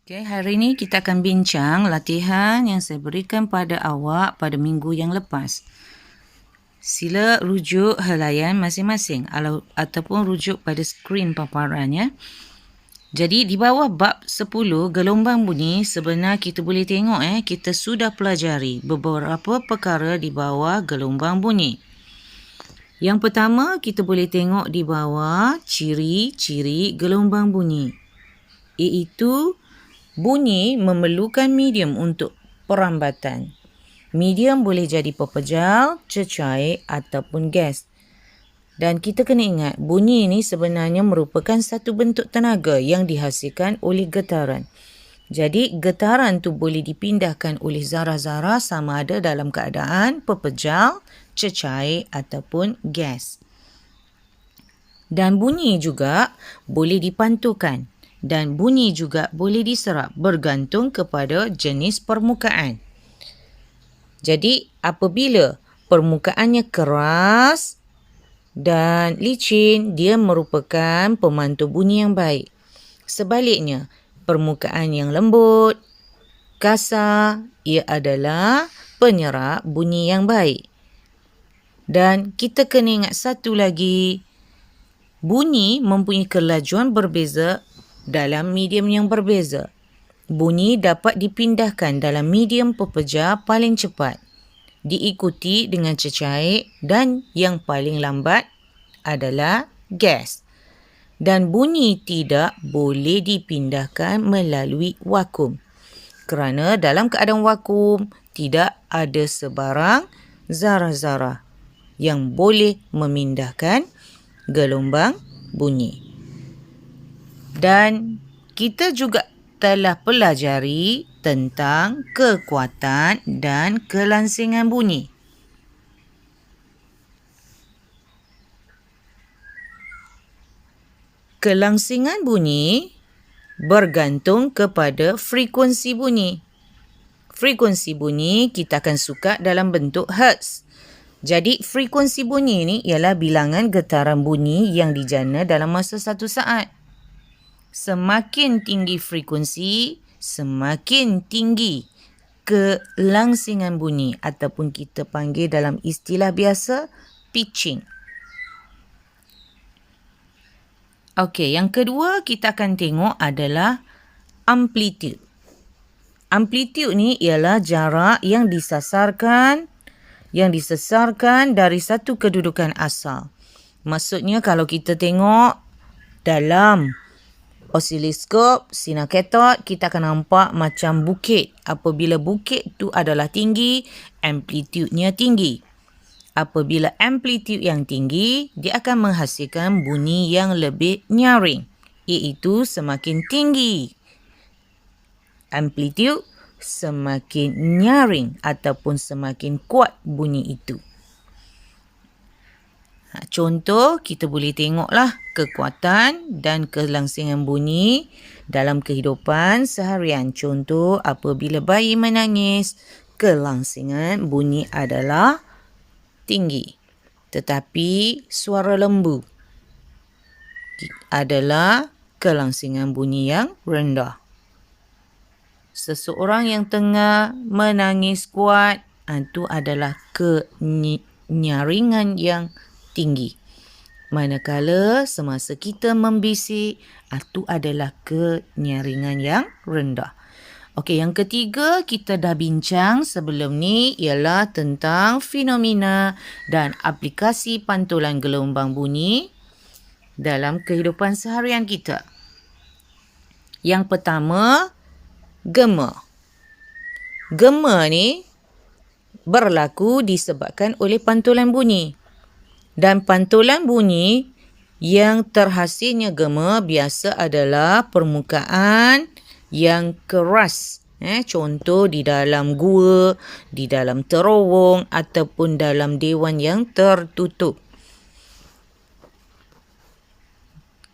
Okay, hari ini kita akan bincang latihan yang saya berikan pada awak pada minggu yang lepas. Sila rujuk helaian masing-masing ataupun rujuk pada skrin paparan ya. Jadi di bawah bab 10 gelombang bunyi sebenarnya kita boleh tengok kita sudah pelajari beberapa perkara di bawah gelombang bunyi. Yang pertama kita boleh tengok di bawah ciri-ciri gelombang bunyi, iaitu bunyi memerlukan medium untuk perambatan. Medium boleh jadi pepejal, cecair ataupun gas. Dan kita kena ingat, bunyi ini sebenarnya merupakan satu bentuk tenaga yang dihasilkan oleh getaran. Jadi, getaran tu boleh dipindahkan oleh zarah-zarah sama ada dalam keadaan pepejal, cecair ataupun gas. Dan bunyi juga boleh dipantulkan. Dan bunyi juga boleh diserap bergantung kepada jenis permukaan. Jadi apabila permukaannya keras dan licin, dia merupakan pemantul bunyi yang baik. Sebaliknya, permukaan yang lembut, kasar, ia adalah penyerap bunyi yang baik. Dan kita kena ingat satu lagi, bunyi mempunyai kelajuan berbeza dalam medium yang berbeza. Bunyi dapat dipindahkan dalam medium pepejal paling cepat, diikuti dengan cecair dan yang paling lambat adalah gas. Dan bunyi tidak boleh dipindahkan melalui vakum. Kerana dalam keadaan vakum, tidak ada sebarang zarah-zarah yang boleh memindahkan gelombang bunyi. Dan kita juga telah pelajari tentang kekuatan dan kelansingan bunyi. Kelangsingan bunyi bergantung kepada frekuensi bunyi. Frekuensi bunyi kita akan suka dalam bentuk hertz. Jadi frekuensi bunyi ini ialah bilangan getaran bunyi yang dijana dalam masa satu saat. Semakin tinggi frekuensi, semakin tinggi kelangsingan bunyi ataupun kita panggil dalam istilah biasa pitching. Okey, yang kedua kita akan tengok adalah amplitude. Amplitude ni ialah jarak yang disesarkan dari satu kedudukan asal. Maksudnya kalau kita tengok dalam osiloskop, sinar katod, kita akan nampak macam bukit. Apabila bukit tu adalah tinggi, amplitudenya tinggi. Apabila amplitude yang tinggi, dia akan menghasilkan bunyi yang lebih nyaring, iaitu semakin tinggi amplitude, semakin nyaring ataupun semakin kuat bunyi itu. Contoh, kita boleh tengoklah kekuatan dan kelangsingan bunyi dalam kehidupan seharian. Contoh, apabila bayi menangis, kelangsingan bunyi adalah tinggi. Tetapi suara lembu adalah kelangsingan bunyi yang rendah. Seseorang yang tengah menangis kuat, itu adalah kenyaringan yang tinggi. Manakala semasa kita membisik, itu adalah kenyaringan yang rendah. Okey, yang ketiga kita dah bincang sebelum ni ialah tentang fenomena dan aplikasi pantulan gelombang bunyi dalam kehidupan seharian kita. Yang pertama, gema. Gema ni berlaku disebabkan oleh pantulan bunyi. Dan pantulan bunyi yang terhasilnya gema biasa adalah permukaan yang keras. Contoh di dalam gua, di dalam terowong ataupun dalam dewan yang tertutup.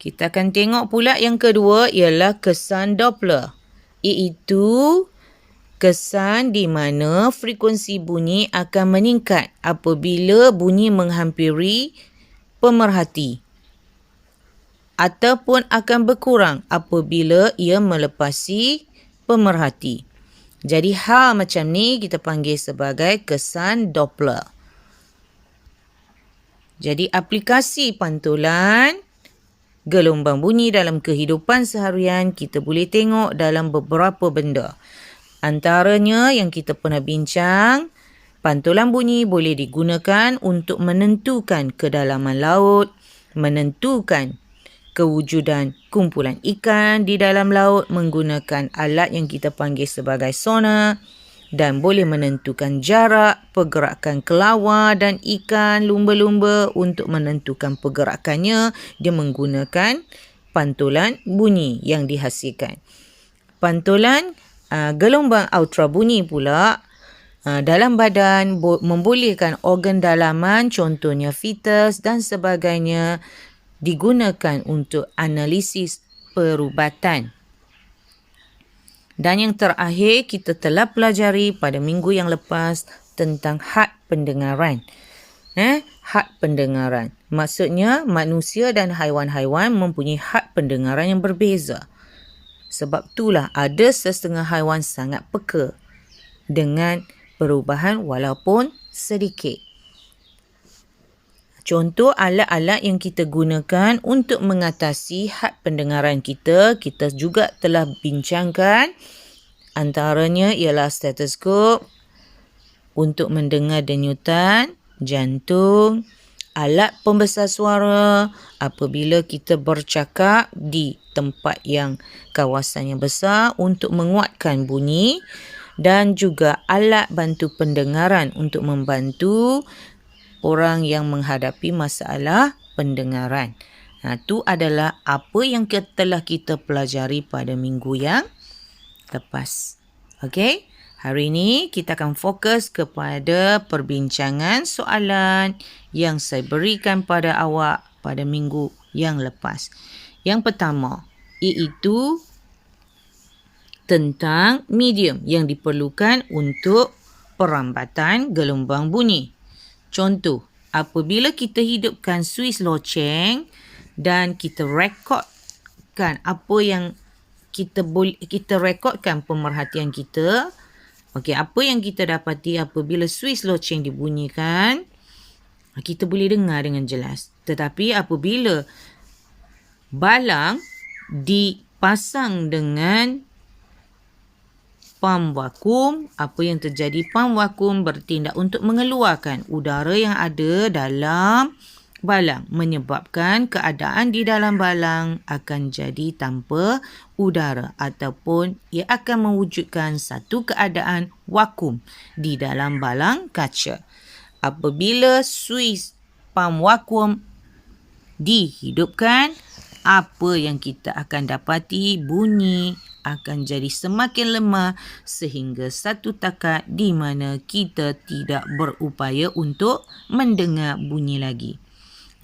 Kita akan tengok pula yang kedua ialah kesan Doppler, iaitu kesan di mana frekuensi bunyi akan meningkat apabila bunyi menghampiri pemerhati ataupun akan berkurang apabila ia melepasi pemerhati. Jadi hal macam ni kita panggil sebagai kesan Doppler. Jadi aplikasi pantulan gelombang bunyi dalam kehidupan seharian kita boleh tengok dalam beberapa benda. Antaranya yang kita pernah bincang, pantulan bunyi boleh digunakan untuk menentukan kedalaman laut, menentukan kewujudan kumpulan ikan di dalam laut menggunakan alat yang kita panggil sebagai sonar, dan boleh menentukan jarak pergerakan kelawar dan ikan lumba-lumba untuk menentukan pergerakannya dia menggunakan pantulan bunyi yang dihasilkan. Pantulan gelombang ultra bunyi pula dalam badan membolehkan organ dalaman contohnya fetus dan sebagainya digunakan untuk analisis perubatan. Dan yang terakhir, kita telah pelajari pada minggu yang lepas tentang had pendengaran. Had pendengaran. Maksudnya, manusia dan haiwan-haiwan mempunyai had pendengaran yang berbeza. Sebab itulah ada setengah haiwan sangat peka dengan perubahan walaupun sedikit. Contoh alat-alat yang kita gunakan untuk mengatasi had pendengaran kita juga telah bincangkan. Antaranya ialah stetoskop untuk mendengar denyutan jantung, alat pembesar suara apabila kita bercakap di tempat yang kawasan yang besar untuk menguatkan bunyi, dan juga alat bantu pendengaran untuk membantu orang yang menghadapi masalah pendengaran. Itu adalah apa yang telah kita pelajari pada minggu yang lepas. Okey, hari ini kita akan fokus kepada perbincangan soalan yang saya berikan pada awak pada minggu yang lepas. Yang pertama, iaitu tentang medium yang diperlukan untuk perambatan gelombang bunyi. Contoh, apabila kita hidupkan suis loceng dan kita rekodkan apa yang kita rekodkan pemerhatian kita. Okey, apa yang kita dapati apabila suis loceng dibunyikan, kita boleh dengar dengan jelas. Tetapi apabila balang dipasang dengan pam vakum, apa yang terjadi? Pam vakum bertindak untuk mengeluarkan udara yang ada dalam balang, menyebabkan keadaan di dalam balang akan jadi tanpa udara ataupun ia akan mewujudkan satu keadaan vakum di dalam balang kaca. Apabila suis pam vakum dihidupkan, apa yang kita akan dapati? Bunyi akan jadi semakin lemah sehingga satu takat di mana kita tidak berupaya untuk mendengar bunyi lagi.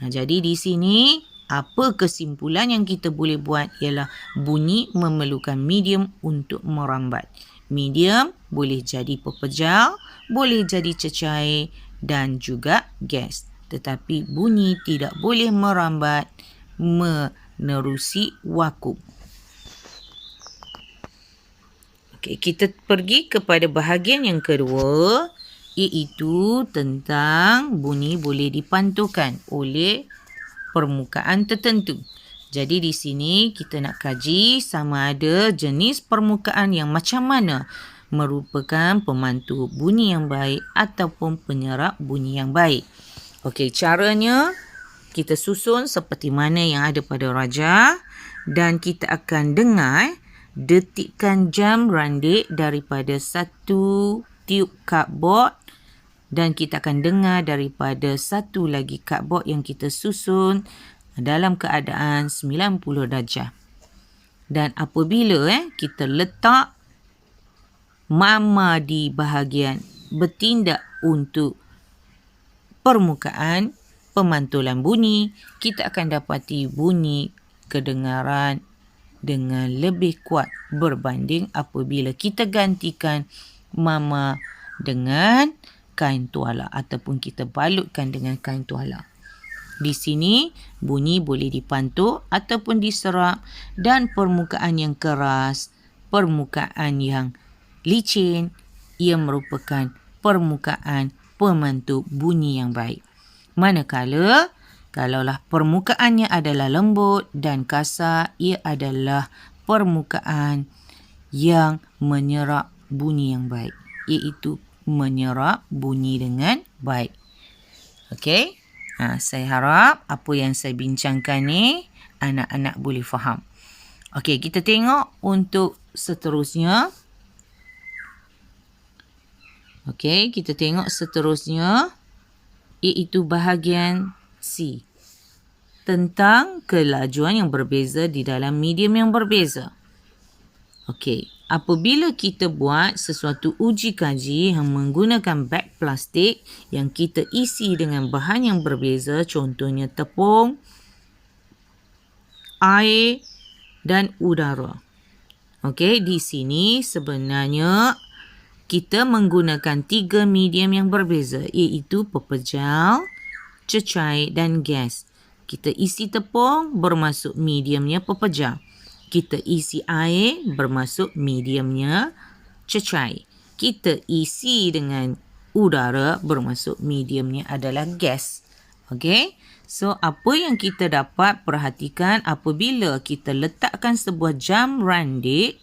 Jadi di sini apa kesimpulan yang kita boleh buat ialah bunyi memerlukan medium untuk merambat. Medium boleh jadi pepejal, boleh jadi cecair dan juga gas. Tetapi bunyi tidak boleh merambat menerusi vakum. Okay, kita pergi kepada bahagian yang kedua, iaitu tentang bunyi boleh dipantulkan oleh permukaan tertentu. Jadi di sini kita nak kaji sama ada jenis permukaan yang macam mana merupakan pemantul bunyi yang baik ataupun penyerap bunyi yang baik. Okey, caranya kita susun seperti mana yang ada pada raja dan kita akan dengar detikkan jam randik daripada satu tiub cardboard dan kita akan dengar daripada satu lagi cardboard yang kita susun dalam keadaan 90 darjah. Dan apabila kita letak mama di bahagian bertindak untuk permukaan pemantulan bunyi, kita akan dapati bunyi kedengaran dengan lebih kuat berbanding apabila kita gantikan mama dengan kain tuala ataupun kita balutkan dengan kain tuala. Di sini bunyi boleh dipantul ataupun diserap dan permukaan yang keras, permukaan yang licin, ia merupakan permukaan pemantuk bunyi yang baik. Manakala kalaulah permukaannya adalah lembut dan kasar, ia adalah permukaan yang menyerap bunyi yang baik, iaitu menyerap bunyi dengan baik. Okey? Saya harap apa yang saya bincangkan ni anak-anak boleh faham. Okey, kita tengok untuk seterusnya. Okey, kita tengok seterusnya iaitu bahagian C. Tentang kelajuan yang berbeza di dalam medium yang berbeza. Okey, apabila kita buat sesuatu uji kaji yang menggunakan beg plastik yang kita isi dengan bahan yang berbeza, contohnya tepung, air dan udara. Okey, di sini sebenarnya kita menggunakan 3 medium yang berbeza, iaitu pepejal, cecair dan gas. Kita isi tepung, bermasuk mediumnya pepejal. Kita isi air, bermasuk mediumnya cecair. Kita isi dengan udara, bermasuk mediumnya adalah gas. Okey? So, apa yang kita dapat perhatikan apabila kita letakkan sebuah jam randik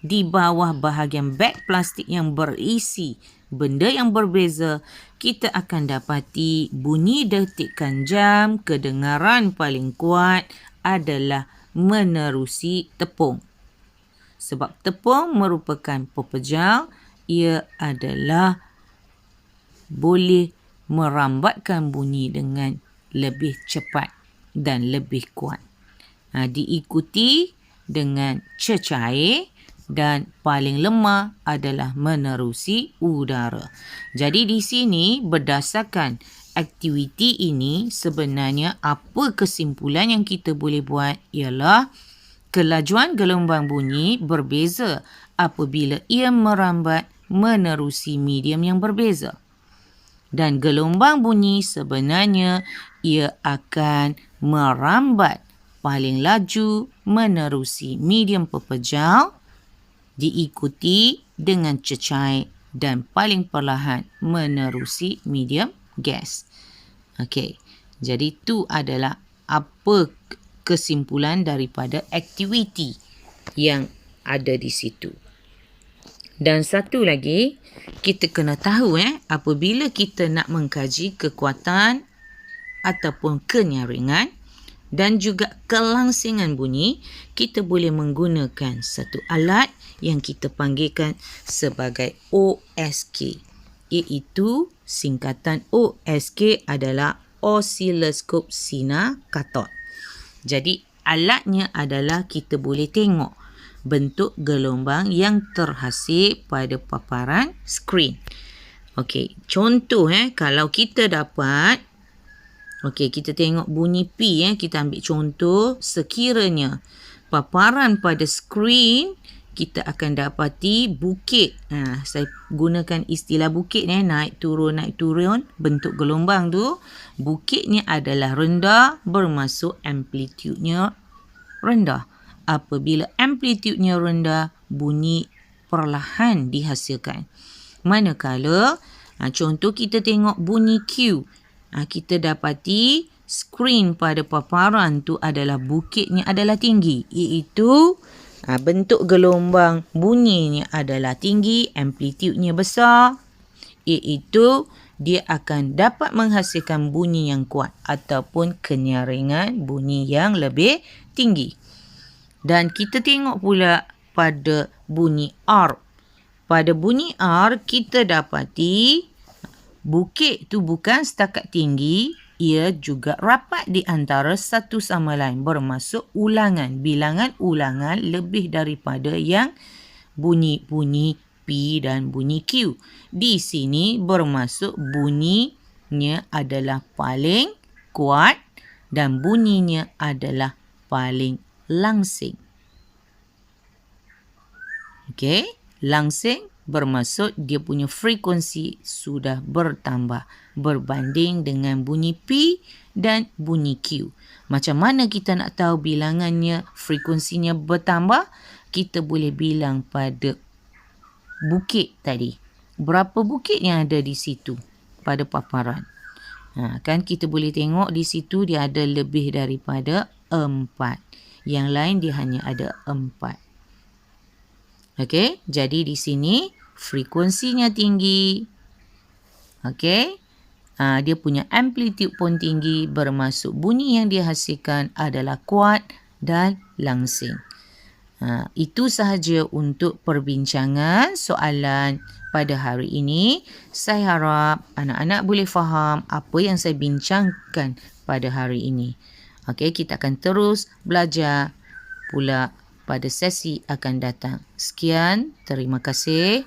di bawah bahagian beg plastik yang berisi benda yang berbeza, kita akan dapati bunyi detikan jam, kedengaran paling kuat adalah menerusi tepung. Sebab tepung merupakan pepejal, ia adalah boleh merambatkan bunyi dengan lebih cepat dan lebih kuat. Diikuti dengan cecair dan paling lemah adalah menerusi udara. Jadi di sini berdasarkan aktiviti ini sebenarnya apa kesimpulan yang kita boleh buat ialah kelajuan gelombang bunyi berbeza apabila ia merambat menerusi medium yang berbeza. Dan gelombang bunyi sebenarnya ia akan merambat paling laju menerusi medium pepejal, diikuti dengan cecair dan paling perlahan menerusi medium gas. Okey, jadi itu adalah apa kesimpulan daripada aktiviti yang ada di situ. Dan satu lagi, kita kena tahu apabila kita nak mengkaji kekuatan ataupun kenyaringan dan juga kelangsingan bunyi, kita boleh menggunakan satu alat yang kita panggilkan sebagai OSK, iaitu singkatan OSK adalah Oscilloscope Sinar Kathod. Jadi alatnya adalah kita boleh tengok bentuk gelombang yang terhasil pada paparan skrin. Okey, contoh kalau kita dapat, okey, kita tengok bunyi P kita ambil contoh, sekiranya paparan pada skrin kita akan dapati bukit. Saya gunakan istilah bukit naik turun bentuk gelombang tu. Bukitnya adalah rendah, bermaksud amplitudenya rendah. Apabila amplitudenya rendah, bunyi perlahan dihasilkan. Manakala contoh kita tengok bunyi Q, kita dapati skrin pada paparan tu adalah bukitnya adalah tinggi, iaitu bentuk gelombang bunyinya adalah tinggi, amplitudenya besar, iaitu dia akan dapat menghasilkan bunyi yang kuat ataupun kenyaringan bunyi yang lebih tinggi. Dan kita tengok pula pada bunyi R. Pada bunyi R, kita dapati bukit tu bukan setakat tinggi, ia juga rapat di antara satu sama lain. Bermaksud ulangan, bilangan ulangan lebih daripada yang bunyi-bunyi P dan bunyi Q. Di sini bermaksud bunyinya adalah paling kuat dan bunyinya adalah paling langsing. Okey, langsing bermaksud dia punya frekuensi sudah bertambah berbanding dengan bunyi P dan bunyi Q. Macam mana kita nak tahu bilangannya, frekuensinya bertambah? Kita boleh bilang pada bukit tadi. Berapa bukit yang ada di situ pada paparan? Kan kita boleh tengok di situ dia ada lebih daripada 4. Yang lain dia hanya ada 4. Okey, jadi di sini frekuensinya tinggi. Okey. Dia punya amplitude pun tinggi, bermaksud bunyi yang dia hasilkan adalah kuat dan langsing. Itu sahaja untuk perbincangan soalan pada hari ini. Saya harap anak-anak boleh faham apa yang saya bincangkan pada hari ini. Okey, kita akan terus belajar pula pada sesi akan datang. Sekian, terima kasih.